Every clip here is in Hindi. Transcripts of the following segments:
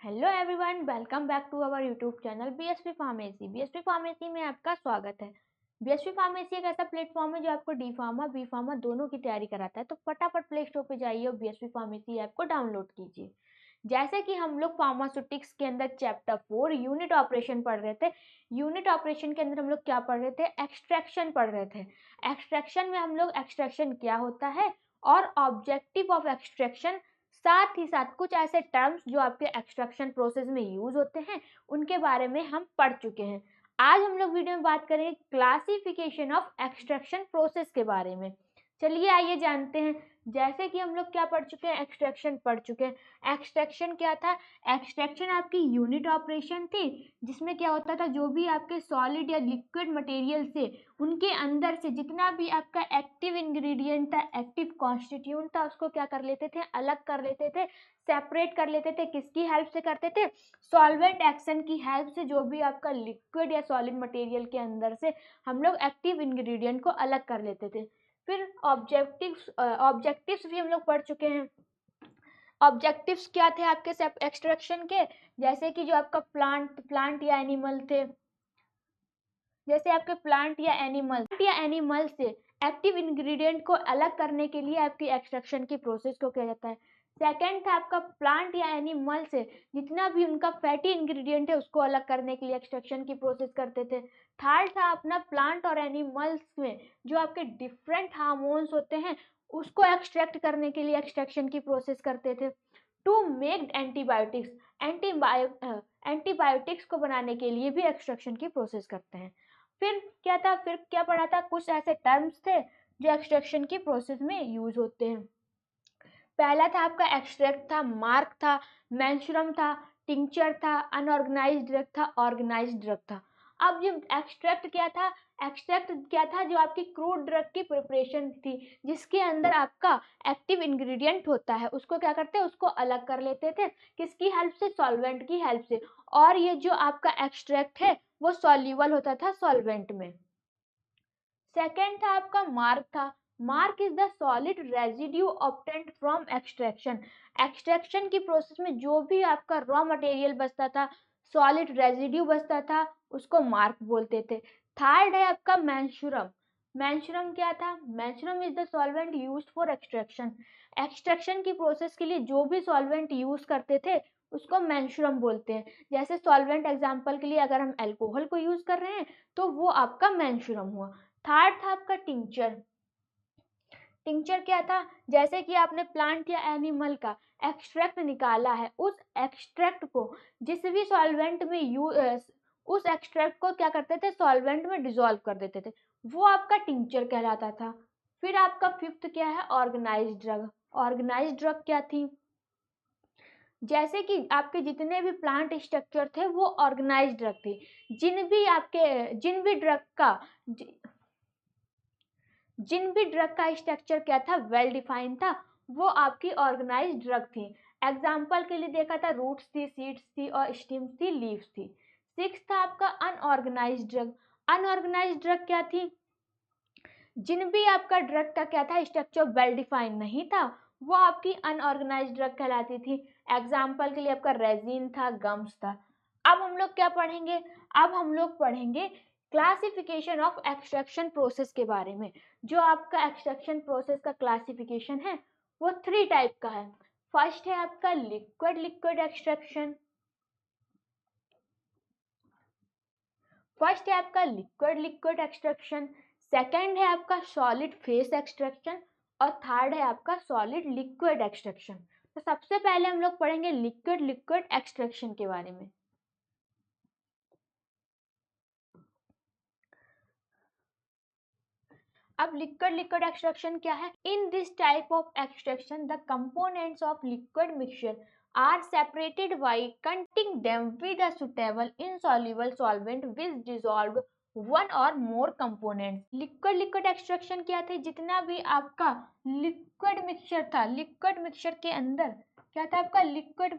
Hello everyone, welcome back to our YouTube channel BSP pharmacy. BSP pharmacy में आपका स्वागत है। बीएसपी फार्मेसी एक ऐसा प्लेटफॉर्म है जो आपको डी फार्मा बी फार्मा दोनों की तैयारी कराता है। तो फटाफट प्ले स्टोर पे जाइए और बीएसपी फार्मेसी ऐप को डाउनलोड कीजिए। जैसे कि हम लोग फार्मास्यूटिक्स के अंदर चैप्टर 4 यूनिट ऑपरेशन पढ़ रहे थे। यूनिट ऑपरेशन के अंदर हम लोग क्या पढ़ रहे थे? एक्सट्रैक्शन पढ़ रहे थे। एक्सट्रैक्शन में हम लोग एक्सट्रैक्शन क्या होता है और ऑब्जेक्टिव ऑफ एक्सट्रैक्शन, साथ ही साथ कुछ ऐसे टर्म्स जो आपके एक्सट्रैक्शन प्रोसेस में यूज होते हैं उनके बारे में हम पढ़ चुके हैं। आज हम लोग वीडियो में बात करेंगे क्लासिफिकेशन ऑफ एक्सट्रैक्शन प्रोसेस के बारे में। चलिए आइए जानते हैं। जैसे कि हम लोग क्या पढ़ चुके हैं? एक्सट्रैक्शन पढ़ चुके हैं। एक्सट्रैक्शन क्या था? एक्सट्रैक्शन आपकी यूनिट ऑपरेशन थी जिसमें क्या होता था, जो भी आपके सॉलिड या लिक्विड मटेरियल से उनके अंदर से जितना भी आपका एक्टिव इंग्रेडिएंट था, एक्टिव कॉन्स्टिट्यूएंट था, उसको क्या कर लेते थे? अलग कर लेते थे, सेपरेट कर लेते थे। किसकी हेल्प से करते थे? सॉल्वेंट एक्शन की हेल्प से। जो भी आपका लिक्विड या सॉलिड मटेरियल के अंदर से हम लोग एक्टिव इंग्रेडिएंट को अलग कर लेते थे। फिर ऑब्जेक्टिव्स भी हम लोग पढ़ चुके हैं। ऑब्जेक्टिव्स क्या थे आपके एक्सट्रैक्शन के? जैसे कि जो आपका प्लांट या एनिमल थे, जैसे आपके प्लांट या एनिमल से एक्टिव इंग्रेडिएंट को अलग करने के लिए आपकी एक्सट्रैक्शन की प्रोसेस को किया जाता है। सेकंड था आपका प्लांट या एनिमल से जितना भी उनका फैटी इंग्रेडिएंट है उसको अलग करने के लिए एक्सट्रैक्शन की प्रोसेस करते थे। थर्ड था अपना प्लांट और एनिमल्स में जो आपके डिफरेंट हार्मोन्स होते हैं उसको एक्सट्रैक्ट करने के लिए एक्सट्रैक्शन की प्रोसेस करते थे। टू मेक एंटीबायोटिक्स को बनाने के लिए भी एक्सट्रैक्शन की प्रोसेस करते हैं। फिर क्या था? फिर क्या पढ़ा था? कुछ ऐसे टर्म्स थे जो एक्सट्रैक्शन की प्रोसेस में यूज होते हैं। पहला था आपका एक्सट्रैक्ट था, मार्क था, मेंस्यूरम था, टिंचर था, अनऑर्गेनाइज्ड ड्रग था, ऑर्गेनाइज्ड ड्रग था। अब जो एक्सट्रैक्ट क्या था? एक्सट्रैक्ट क्या था? जो आपकी क्रूड ड्रग की प्रिपरेशन थी जिसके अंदर आपका एक्टिव इंग्रेडिएंट होता है, उसको क्या करते हैं? उसको अलग कर लेते थे। किसकी हेल्प से? सॉल्वेंट की हेल्प से। और ये जो आपका एक्सट्रैक्ट है वो सॉल्युबल होता था सॉल्वेंट में। सेकेंड था आपका मार्क था। Mark is the solid residue obtained from extraction. Extraction की प्रोसेस में जो भी आपका रॉ मटेरियल बचता था, सॉलिड रेजिड्यू बचता था, उसको मार्क बोलते थे। थर्ड है आपका मेंस्यूरम। मेंस्यूरम क्या था? Menstruum is the solvent used for extraction. Extraction की प्रोसेस के लिए जो भी सॉल्वेंट यूज करते थे उसको मेंस्यूरम बोलते हैं। जैसे सॉल्वेंट एग्जांपल के लिए अगर हम अल्कोहल को यूज कर रहे हैं तो वो आपका मेंस्यूरम हुआ। थर्ड था आपका टिंचर। टिंचर क्या था? जैसे कि आपने प्लांट या एनिमल का एक्सट्रैक्ट निकाला है, उस एक्सट्रैक्ट को जिस भी सॉल्वेंट में उस एक्सट्रैक्ट को क्या करते थे? सॉल्वेंट में डिसॉल्व कर देते थे, वो आपका टिंचर कहलाता था। फिर आपका फिफ्थ क्या है? Organised drug. ऑर्गेनाइज्ड ड्रग क्या थी? जैसे कि आपके जितने भी प्लांट स्ट्रक्चर थे वो ऑर्गेनाइज्ड ड्रग थे। जिन भी ड्रग का स्ट्रक्चर क्या था? वेल डिफाइंड था, वो आपकी ऑर्गेनाइज्ड ड्रग थी। एग्जाम्पल के लिए देखा था, रूट्स थी, सीड्स थी और स्टेम्स थी, लीव्स थी। सिक्स था आपका अनऑर्गेनाइज्ड ड्रग। अनऑर्गेनाइज्ड ड्रग क्या थी? जिन भी आपका ड्रग का क्या था? स्ट्रक्चर वेल डिफाइंड नहीं था, वो आपकी अनऑर्गेनाइज्ड ड्रग कहलाती थी। एग्जाम्पल के लिए आपका रेजिन था, गम्स था। अब हम लोग क्या पढ़ेंगे? अब हम लोग पढ़ेंगे क्लासिफिकेशन ऑफ एक्सट्रैक्शन प्रोसेस के बारे में। जो आपका एक्सट्रैक्शन प्रोसेस का क्लासिफिकेशन है वो 3 टाइप का है। फर्स्ट है आपका लिक्विड लिक्विड एक्सट्रैक्शन। फर्स्ट है आपका लिक्विड लिक्विड एक्सट्रैक्शन। सेकंड है आपका सॉलिड फेस एक्सट्रैक्शन और थर्ड है आपका सॉलिड लिक्विड एक्सट्रैक्शन। तो सबसे पहले हम लोग पढ़ेंगे लिक्विड लिक्विड एक्सट्रैक्शन के बारे में। अब लिक्विड लिक्विड एक्सट्रैक्शन क्या है? In this type of extraction the components of liquid mixture are separated by connecting them with a suitable insoluble solvent which dissolve one or more components. Liquid liquid extraction क्या थे? जितना भी आपका लिक्विड मिक्सचर था, लिक्विड मिक्सचर के अंदर क्या था? आपका लिक्विड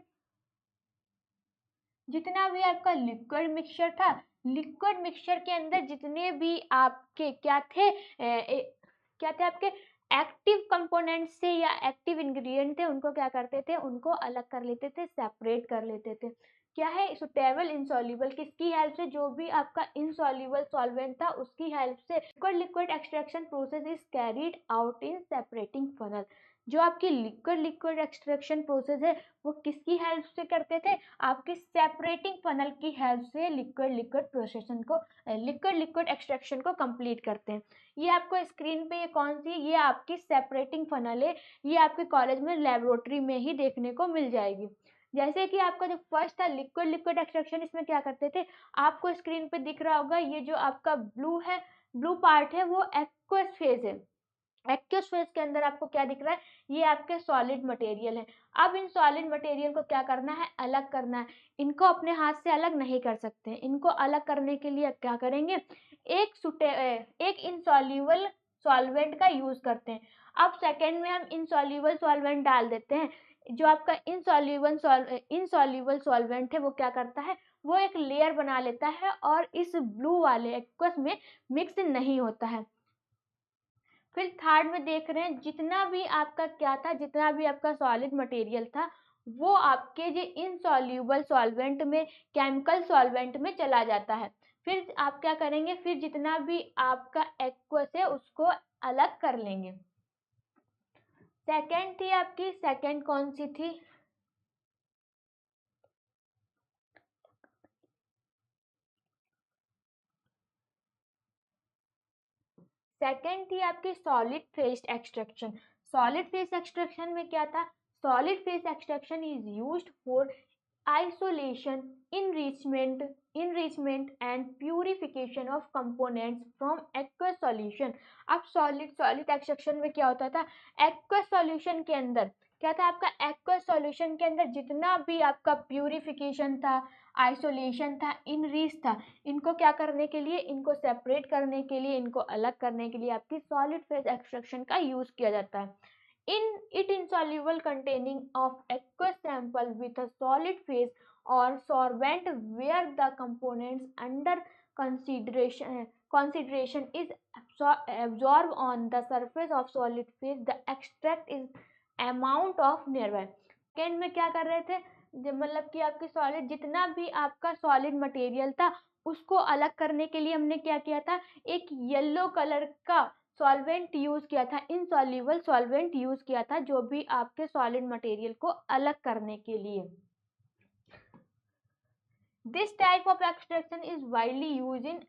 जितना भी आपका लिक्विड मिक्सचर था, लिक्विड मिक्सचर के अंदर जितने भी आपके क्या थे? क्या थे आपके एक्टिव कंपोनेंट से या एक्टिव इंग्रेडिएंट थे उनको क्या करते थे, उनको अलग कर लेते थे, सेपरेट कर लेते थे। क्या है, सुटेबल इंसॉल्युबल किसकी हेल्प से, जो भी आपका इंसॉल्युबल सॉल्वेंट था उसकी हेल्प से liquid liquid extraction process is carried out in separating funnel. जो आपकी लिक्विड लिक्विड एक्सट्रैक्शन प्रोसेस है वो किसकी हेल्प से करते थे, आपकी सेपरेटिंग फनल की हेल्प से लिक्विड लिक्विड प्रोसेसन को, लिक्विड लिक्विड एक्सट्रैक्शन को कंप्लीट करते हैं। ये आपको स्क्रीन पे ये कौन सी, ये आपकी सेपरेटिंग फनल है, ये आपके कॉलेज में लेबोरेटरी में ही देखने को मिल जाएगी। जैसे कि आपका जो फर्स्ट था लिक्विड लिक्विड एक्सट्रैक्शन, इसमें क्या करते थे, आपको स्क्रीन पे दिख रहा होगा ये जो आपका ब्लू है, ब्लू पार्ट है वो एक्वस फेज है। एक्वस फेज के अंदर आपको क्या दिख रहा है, ये आपके सॉलिड मटेरियल है। अब इन सॉलिड मटेरियल को क्या करना है, अलग करना है। इनको अपने हाथ से अलग नहीं कर सकते, इनको अलग करने के लिए क्या करेंगे, एक इनसॉल्युबल सॉल्वेंट का यूज करते हैं। अब सेकेंड में हम इनसॉल्युबल सॉल्वेंट डाल देते हैं। जो आपका इनसॉल्युबल सॉल्वेंट है वो क्या करता है, वो एक लेयर बना लेता है और इस ब्लू वाले एक्वस में मिक्स नहीं होता है। फिर थर्ड में देख रहे हैं, जितना भी आपका क्या था, जितना भी आपका सॉलिड मटेरियल था वो आपके जो इनसॉल्युबल सॉल्वेंट में, केमिकल सॉल्वेंट में चला जाता है। फिर आप क्या करेंगे, फिर जितना भी आपका एक्वस है उसको अलग कर लेंगे। सेकंड थी आपकी, सेकंड कौन सी थी, सेकंड थी आपकी solid phase extraction. Solid phase extraction में क्या था, solid phase extraction is used for isolation, enrichment and purification of components from aqueous solution। अब सॉलिड एक्सट्रैक्शन में क्या होता था, aqueous solution के अंदर क्या था, आपका aqueous solution के अंदर जितना भी आपका प्यूरिफिकेशन था, आइसोलेशन था, इनरीच था, इनको क्या करने के लिए, इनको सेपरेट करने के लिए, इनको अलग करने के लिए आपकी सॉलिड फेज एक्सट्रैक्शन का यूज किया जाता है। Insoluble containing of aqueous sample with a solid phase or solvent where the components under consideration is absorbed on the surface of solid phase, the extract is amount of nearby। Second में क्या कर रहे थे, मतलब कि आपकी सॉलिड, जितना भी आपका सॉलिड मटेरियल था उसको अलग करने के लिए हमने क्या किया था, एक येलो कलर का सॉल्वेंट यूज किया था, इनसॉल्युबल सॉल्वेंट यूज किया था, जो भी आपके सॉलिड मटेरियल को अलग करने के लिए। This type of extraction is widely use in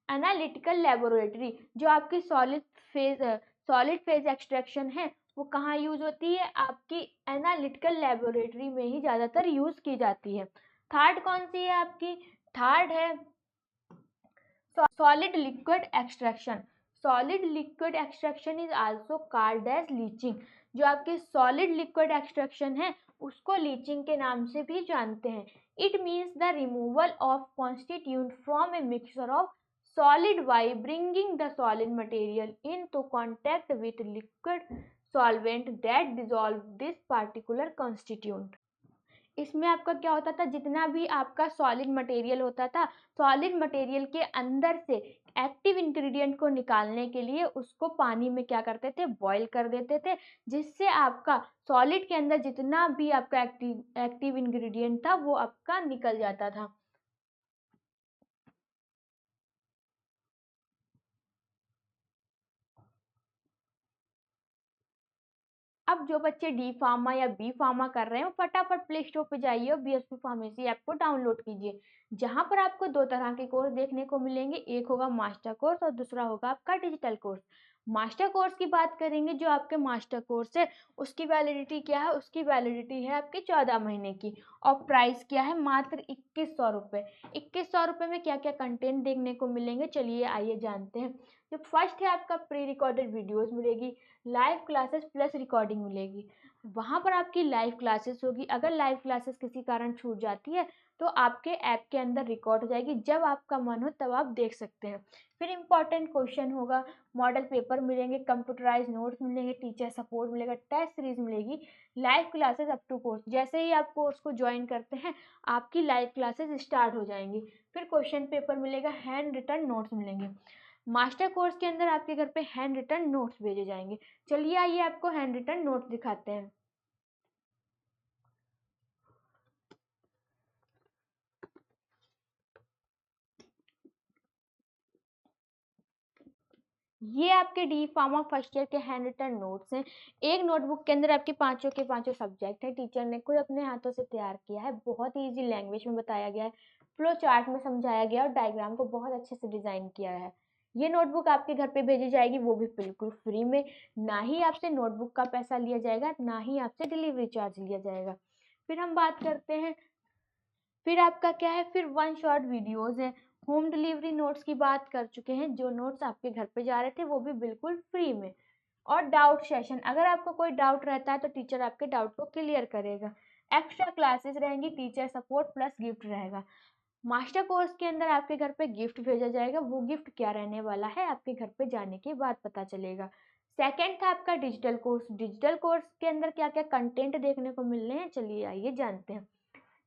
analytical laboratory. जो आपकी सॉलिड फेज एक्सट्रैक्शन है वो कहाँ यूज होती है, आपकी एनालिटिकल लेबोरेटरी में ही ज्यादातर यूज की जाती है। थर्ड कौन सी है आपकी, थर्ड है solid liquid extraction. Solid liquid extraction is also called as leaching. जो आपकी सॉलिड लिक्विड एक्सट्रैक्शन है उसको लीचिंग के नाम से भी जानते हैं। It means the removal of constitute from a mixture of solid by bringing the solid material into contact with liquid solvent that dissolve this particular constituent। इसमें आपका क्या होता था, जितना भी आपका सॉलिड मटेरियल होता था, सॉलिड मटेरियल के अंदर से एक्टिव इंग्रेडिएंट को निकालने के लिए उसको पानी में क्या करते थे, बॉईल कर देते थे, जिससे आपका सॉलिड के अंदर जितना भी आपका एक्टिव इंग्रेडिएंट था वो आपका निकल जाता था। अब जो बच्चे डी फार्मा या बी फार्मा कर रहे हैं वो फटाफट प्ले स्टोर पे जाइए और बीएसपी फार्मेसी ऐप को डाउनलोड कीजिए, जहां पर आपको दो तरह के कोर्स देखने को मिलेंगे, एक होगा मास्टर कोर्स और दूसरा होगा आपका डिजिटल कोर्स। मास्टर कोर्स की बात करेंगे, जो आपके मास्टर कोर्स है उसकी वैलिडिटी क्या है, उसकी वैलिडिटी है आपकी 14 महीने की, और प्राइस क्या है, मात्र 2100 रुपये। 2100 रुपये में क्या क्या कंटेंट देखने को मिलेंगे, चलिए आइए जानते हैं। जो फर्स्ट है आपका प्री रिकॉर्डेड वीडियोस मिलेगी, लाइव क्लासेस प्लस रिकॉर्डिंग मिलेगी। वहाँ पर आपकी लाइव क्लासेस होगी, अगर लाइव क्लासेस किसी कारण छूट जाती है तो आपके ऐप के अंदर रिकॉर्ड हो जाएगी, जब आपका मन हो तब आप देख सकते हैं। फिर इंपॉर्टेंट क्वेश्चन होगा, मॉडल पेपर मिलेंगे, कंप्यूटराइज नोट्स मिलेंगे, टीचर सपोर्ट मिलेगा, टेस्ट सीरीज मिलेगी, live classes up to course. जैसे ही आप कोर्स को ज्वाइन करते हैं आपकी लाइव क्लासेस स्टार्ट हो जाएंगी। फिर क्वेश्चन पेपर मिलेगा, हैंड रिटन नोट्स मिलेंगे। मास्टर कोर्स के अंदर आपके घर पे हैंड रिटन नोट्स भेजे जाएंगे। चलिए आइए आपको हैंड रिटन नोट्स दिखाते हैं। ये आपके डी फार्मा फर्स्ट ईयर के हैंड रिटन नोट्स हैं। एक नोटबुक के अंदर आपके पांचों के पांचों सब्जेक्ट है। टीचर ने खुद अपने हाथों से तैयार किया है। बहुत ही इजी लैंग्वेज में बताया गया है, फ्लो चार्ट में समझाया गया और डायग्राम को बहुत अच्छे से डिजाइन किया है। ये नोटबुक आपके घर पे भेजी जाएगी, वो भी बिल्कुल फ्री में। ना ही आपसे नोटबुक का पैसा लिया जाएगा, ना ही आपसे डिलीवरी चार्ज लिया जाएगा। फिर हम बात करते हैं, फिर आपका क्या है, फिर वन शॉट वीडियोस है। होम डिलीवरी नोट्स की बात कर चुके हैं। जो नोट्स आपके घर पे जा रहे थे वो भी बिल्कुल फ्री में। और डाउट सेशन, अगर आपको कोई डाउट रहता है तो टीचर आपके डाउट को क्लियर करेगा। एक्स्ट्रा क्लासेस रहेंगी, टीचर सपोर्ट प्लस गिफ्ट रहेगा। मास्टर कोर्स के अंदर आपके घर पे गिफ्ट भेजा जाएगा। वो गिफ्ट क्या रहने वाला है आपके घर पे जाने के बाद पता चलेगा। सेकंड था आपका डिजिटल कोर्स। डिजिटल कोर्स के अंदर क्या क्या कंटेंट देखने को मिलने हैं, चलिए आइए जानते हैं।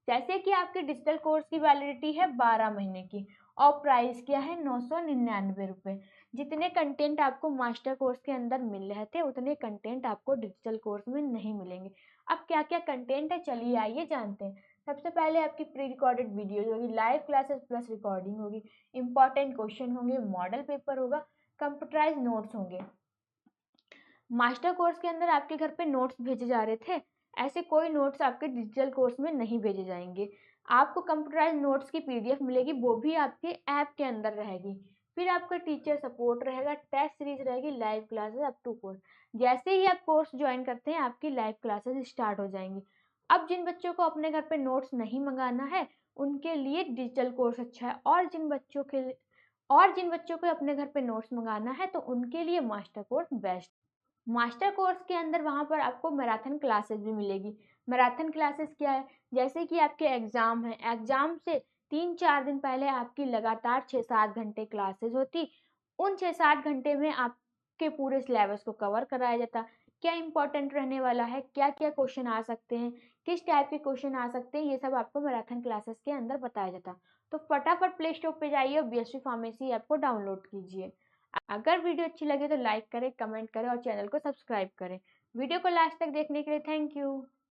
जैसे कि आपके डिजिटल कोर्स की वैलिडिटी है 12 महीने की और प्राइस क्या है 999 रुपये। जितने कंटेंट आपको मास्टर कोर्स के अंदर मिल रहे थे उतने कंटेंट आपको डिजिटल कोर्स में नहीं मिलेंगे। अब क्या क्या कंटेंट है, चलिए आइए जानते हैं। सबसे पहले आपकी प्री रिकॉर्डेड वीडियो होगी, लाइव क्लासेस प्लस रिकॉर्डिंग होगी, इंपॉर्टेंट क्वेश्चन होंगे, मॉडल पेपर होगा, कंप्यूटराइज नोट्स होंगे। मास्टर कोर्स के अंदर आपके घर पे नोट्स भेजे जा रहे थे, ऐसे कोई नोट्स आपके डिजिटल कोर्स में नहीं भेजे जाएंगे। आपको कंप्यूटराइज नोट्स की पीडीएफ मिलेगी, वो भी आपके ऐप के अंदर रहेगी। फिर आपका टीचर सपोर्ट रहेगा, टेस्ट सीरीज रहेगी, live classes up to course. जैसे ही आप कोर्स ज्वाइन करते हैं आपकी लाइव क्लासेस स्टार्ट हो जाएंगी। अब जिन बच्चों को अपने घर पे नोट्स नहीं मंगाना है उनके लिए डिजिटल कोर्स अच्छा है, और जिन बच्चों को अपने घर पे नोट्स मंगाना है तो उनके लिए master course best. Master course के अंदर वहाँ पर आपको मैराथन क्लासेस भी मिलेगी। मैराथन क्लासेस क्या है, जैसे कि आपके एग्जाम है, एग्जाम से 3-4 दिन पहले आपकी लगातार 6-7 घंटे क्लासेस होती। उन 6-7 घंटे में आपके पूरे सिलेबस को कवर कराया जाता। क्या इंपॉर्टेंट रहने वाला है, क्या क्या क्वेश्चन आ सकते हैं, किस टाइप के क्वेश्चन आ सकते हैं, ये सब आपको मैराथन क्लासेस के अंदर बताया जाता। तो फटाफट प्ले स्टोर पे जाइए और बीएसवी फार्मेसी ऐप को डाउनलोड कीजिए। अगर वीडियो अच्छी लगे तो लाइक करें, कमेंट करें और चैनल को सब्सक्राइब करें। वीडियो को लास्ट तक देखने के लिए थैंक यू।